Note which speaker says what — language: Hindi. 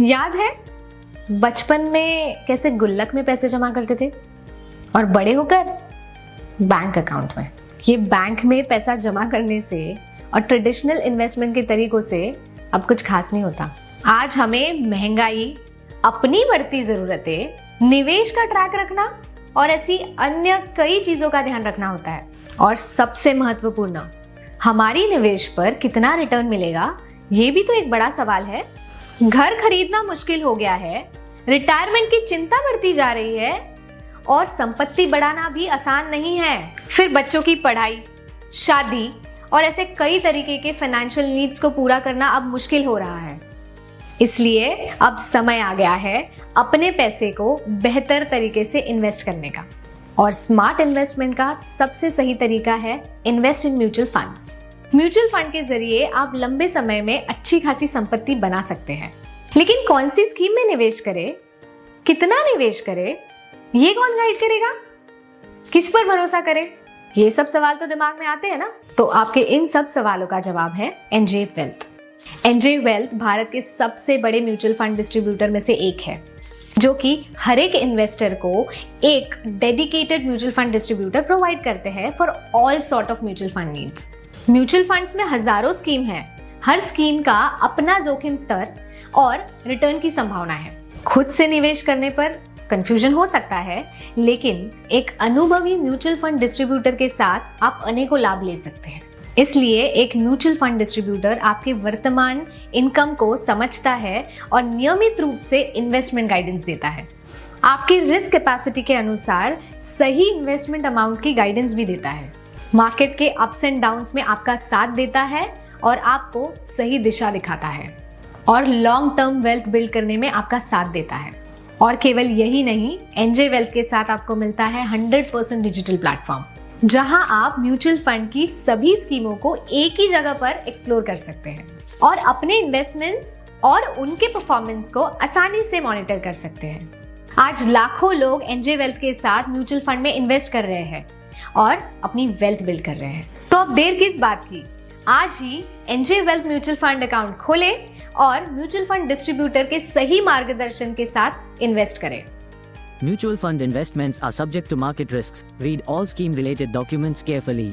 Speaker 1: याद है बचपन में कैसे गुल्लक में पैसे जमा करते थे और बड़े होकर बैंक अकाउंट में। ये बैंक में पैसा जमा करने से और ट्रेडिशनल इन्वेस्टमेंट के तरीकों से अब कुछ खास नहीं होता। आज हमें महंगाई, अपनी बढ़ती जरूरतें, निवेश का ट्रैक रखना और ऐसी अन्य कई चीजों का ध्यान रखना होता है। और सबसे महत्वपूर्ण, हमारी निवेश पर कितना रिटर्न मिलेगा, ये भी तो एक बड़ा सवाल है। घर खरीदना मुश्किल हो गया है, रिटायरमेंट की चिंता बढ़ती जा रही है और संपत्ति बढ़ाना भी आसान नहीं है। फिर बच्चों की पढ़ाई, शादी और ऐसे कई तरीके के फाइनेंशियल नीड्स को पूरा करना अब मुश्किल हो रहा है। इसलिए अब समय आ गया है अपने पैसे को बेहतर तरीके से इन्वेस्ट करने का। और स्मार्ट इन्वेस्टमेंट का सबसे सही तरीका है invest in mutual funds. Mutual fund के जरिए आप लंबे समय में अच्छी खासी संपत्ति बना सकते हैं। लेकिन कौन सी स्कीम में निवेश करें, कितना निवेश करें, ये कौन गाइड करेगा, किस पर भरोसा करें, ये सब सवाल तो दिमाग में आते हैं ना। तो आपके इन सब सवालों का जवाब है NJ wealth. NJ wealth Bharat के सबसे बड़े म्यूचुअल फंड डिस्ट्रीब्यूटर में से एक है, जो कि हर एक इन्वेस्टर को एक dedicated mutual fund distributor provide करते हैं for all sort of mutual fund needs. Mutual funds में हजारों स्कीम है, हर स्कीम का अपना जोखिम स्तर और रिटर्न की संभावना है। खुद से निवेश करने पर कंफ्यूजन हो सकता है, लेकिन एक अनुभवी म्यूचुअल फंड डिस्ट्रीब्यूटर के साथ आप अनेकों लाभ ले सकते हैं। इसलिए एक म्यूचुअल फंड डिस्ट्रीब्यूटर आपके वर्तमान इनकम को समझता है और नियमित रूप से इन्वेस्टमेंट गाइडेंस देता है। आपकी रिस्क कैपेसिटी के अनुसार सही इन्वेस्टमेंट अमाउंट की गाइडेंस भी देता है। मार्केट के अप्स एंड डाउन्स में आपका साथ देता है और आपको सही दिशा दिखाता है और लॉन्ग टर्म वेल्थ बिल्ड करने में आपका साथ देता है। और केवल यही नहीं, एनजे वेल्थ के साथ आपको मिलता है 100% डिजिटल प्लेटफॉर्म, जहां आप म्यूचुअल फंड की सभी स्कीमों को एक ही जगह पर एक्सप्लोर कर सकते हैं और अपने इन्वेस्टमेंट्स और उनके परफॉर्मेंस को आसानी से मॉनिटर कर सकते हैं। आज लाखों लोग एनजे वेल्थ के साथ म्यूचुअल फंड में इन्वेस्ट कर रहे हैं और अपनी वेल्थ बिल्ड कर रहे हैं। तो अब देर किस बात की, आज ही NJ wealth mutual fund account खोलें और म्यूचुअल फंड डिस्ट्रीब्यूटर के सही मार्गदर्शन के साथ इन्वेस्ट करें।
Speaker 2: Mutual fund investments are subject to market risks. Read all scheme related documents carefully.